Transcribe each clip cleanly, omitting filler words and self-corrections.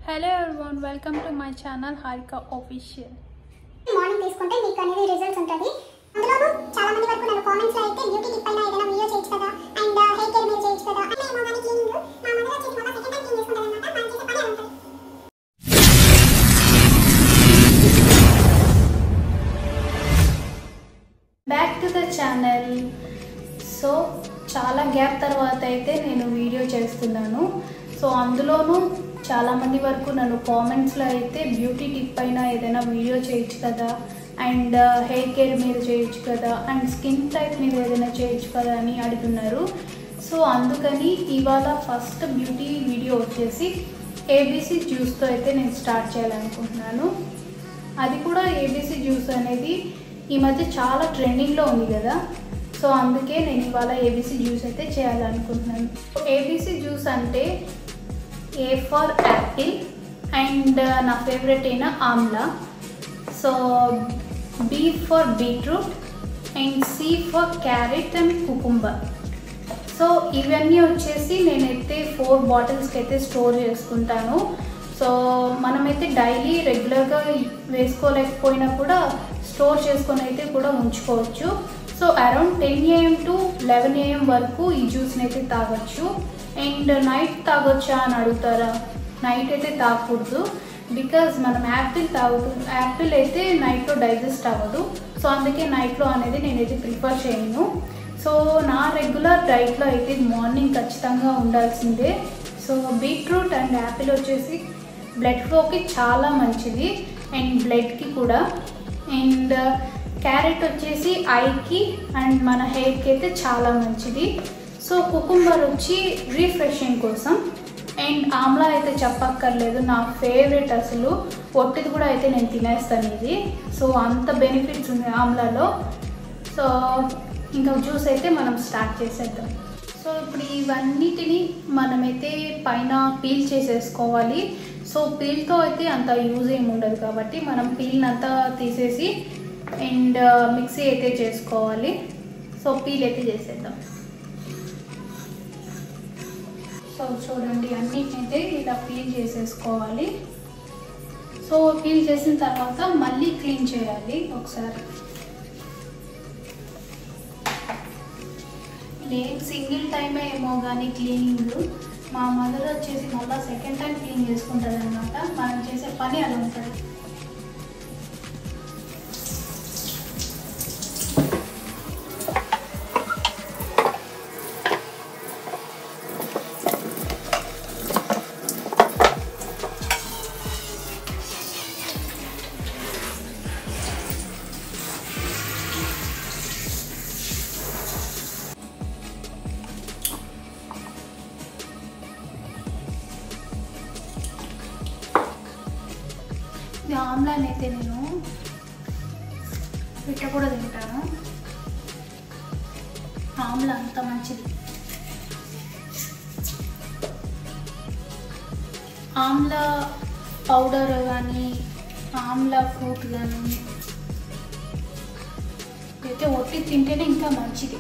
Hello everyone, welcome to my channel Harika Official. Morning తీసుకుంటే మీకు అనేది రిజల్ట్స్ ఉంటుంది. అందులోనూ చాలా మంది వరకు నన్ను కామెంట్స్ లో అయితే బ్యూటీ టిప్ పైన ఏదైనా వీడియో చేయొచ్చు కదా అండ్ హెయిర్ కేర్ మీద చేయొచ్చు కదా అంటే ఏమో గాని క్లీనింగ్ మా మదర్ వచ్చేసి మళ్ళీ సెకండ్ టైం క్లీన్ చేసుకుంటారన్నమాట. మనం చేసే పని ఉంటుంది. Back to the channel. So చాలా గ్యాప్ తర్వాత అయితే నేను వీడియో చేస్తున్నాను. సో అందులోనూ చాలామంది వరకు నన్ను కామెంట్స్లో అయితే బ్యూటీ టిప్ పైన ఏదైనా వీడియో చేయొచ్చు కదా అండ్ హెయిర్ కేర్ మీద చేయొచ్చు కదా అండ్ స్కిన్ టైప్ మీద ఏదైనా చేయొచ్చు కదా అని అడుగుతున్నారు. సో అందుకని ఇవాళ ఫస్ట్ బ్యూటీ వీడియో వచ్చేసి ఏబీసీ జ్యూస్తో అయితే నేను స్టార్ట్ చేయాలనుకుంటున్నాను. అది కూడా ఏబీసీ జ్యూస్ అనేది ఈ మధ్య చాలా ట్రెండింగ్లో ఉంది కదా. సో అందుకే నేను ఇవాళ ఏబీసీ జ్యూస్ అయితే చేయాలనుకుంటున్నాను. ఏబీసీ జ్యూస్ అంటే ఏ ఫర్ యాపిల్ అండ్ నా ఫేవరెట్ అయిన amla, so B for beetroot and C for carrot and cucumber. So ఇవన్నీ వచ్చేసి నేనైతే 4 బాటిల్స్కి అయితే స్టోర్ చేసుకుంటాను. సో మనమైతే డైలీ రెగ్యులర్గా వేసుకోలేకపోయినా కూడా స్టోర్ చేసుకొని అయితే కూడా ఉంచుకోవచ్చు. So around 10 AM to 11 AM వరకు ఈ జ్యూస్ని అయితే తాగొచ్చు. అండ్ నైట్ తాగొచ్చా అని అడుగుతారా? నైట్ అయితే తాగకూడదు, బికాజ్ మనం యాపిల్ అయితే నైట్లో డైజెస్ట్ అవ్వదు. సో అందుకే నైట్లో అనేది నేనైతే ప్రిఫర్ చేయను. సో నా రెగ్యులర్ డైట్లో అయితే మార్నింగ్ ఖచ్చితంగా ఉండాల్సిందే. సో బీట్రూట్ అండ్ యాపిల్ వచ్చేసి బ్లడ్ ఫ్లోకి చాలా మంచిది అండ్ బ్లడ్కి కూడా. అండ్ క్యారెట్ వచ్చేసి ఐకి అండ్ మన హెయిర్కి అయితే చాలా మంచిది. సో కుకుంబర్ వచ్చి రిఫ్రెషింగ్ కోసం. అండ్ ఆమ్లా అయితే చెప్పక్కర్లేదు, నా ఫేవరెట్. అసలు ఒట్టిది కూడా అయితే నేను తినేస్తాను ఇది. సో అంత బెనిఫిట్స్ ఉంది ఆమ్లాలో. సో ఇంకా జ్యూస్ అయితే మనం స్టార్ట్ చేసేద్దాం. సో ఇప్పుడు ఇవన్నిటిని మనమైతే పైన పీల్ చేసేసుకోవాలి. సో పీల్తో అయితే అంత యూజ్ ఏమి ఉండదు కాబట్టి మనం పీల్ని అంతా తీసేసి అండ్ మిక్సీ అయితే చేసుకోవాలి. సో పీల్ అయితే చేసేద్దాం. సో చూడండి, అన్నిటినైతే ఇలా పీల్ చేసేసుకోవాలి. సో పీల్ చేసిన తర్వాత మళ్ళీ క్లీన్ చేయాలి ఒకసారి. నేను సింగిల్ టైమే ఏమో కానీ క్లీనింగ్, మా మదర్ వచ్చేసి మళ్ళీ సెకండ్ టైం క్లీన్ చేసుకుంటుంది అనమాట. మనం చేసే పని అలా ఉంటుంది. ఆమ్లాని అయితే నేను పిట్ట కూడా తింటాను. ఆమ్లా అంత మంచిది. ఆమ్లా పౌడర్ కానీ ఆమ్లా ఫ్రూట్ కానీ అయితే ఒట్టి తింటేనే ఇంకా మంచిది.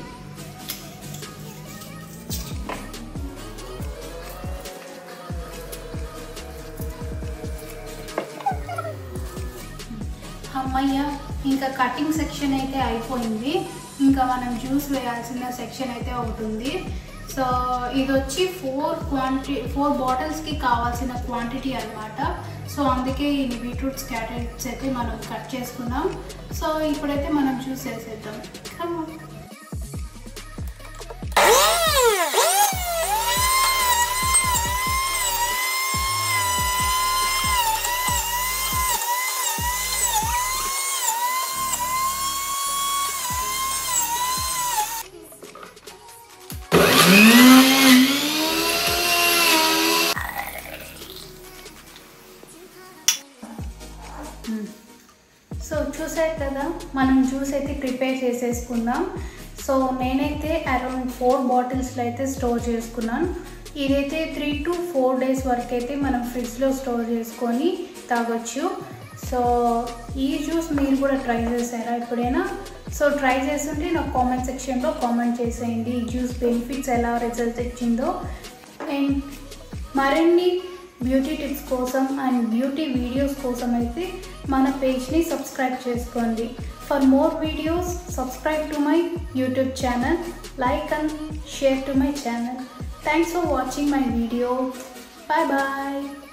అమ్మయ్య, ఇంకా కటింగ్ సెక్షన్ అయితే అయిపోయింది. ఇంకా మనం జ్యూస్ వేయాల్సిన సెక్షన్ అయితే అవుతుంది. సో ఇది వచ్చి 4 బాటిల్స్కి కావాల్సిన క్వాంటిటీ అనమాట. సో అందుకే ఈ బీట్రూట్స్ క్యారెట్స్ అయితే మనం కట్ చేసుకున్నాం. సో ఇప్పుడైతే మనం జ్యూస్ వేసేద్దాం. సో చూసారు కదా, మనం జ్యూస్ అయితే ప్రిపేర్ చేసేసుకుందాం. సో నేనైతే అరౌండ్ 4 బాటిల్స్లో అయితే స్టోర్ చేసుకున్నాను. ఇదైతే 3 to 4 days వరకు అయితే మనం ఫ్రిడ్జ్లో స్టోర్ చేసుకొని తాగొచ్చు. సో ఈ జ్యూస్ మీరు కూడా ట్రై చేశారా ఎప్పుడైనా? సో ట్రై చేస్తుంటే నాకు కామెంట్ సెక్షన్లో కామెంట్ చేసేయండి ఈ జ్యూస్ బెనిఫిట్స్ ఎలా రిజల్ట్ ఇచ్చిందో. అండ్ మరిన్ని బ్యూటీ టిప్స్ కోసం అండ్ బ్యూటీ వీడియోస్ కోసం అయితే మన పేజ్ని సబ్స్క్రైబ్ చేసుకోండి. For more videos subscribe to my YouTube channel, like and share to my channel. Thanks for watching my video. Bye bye.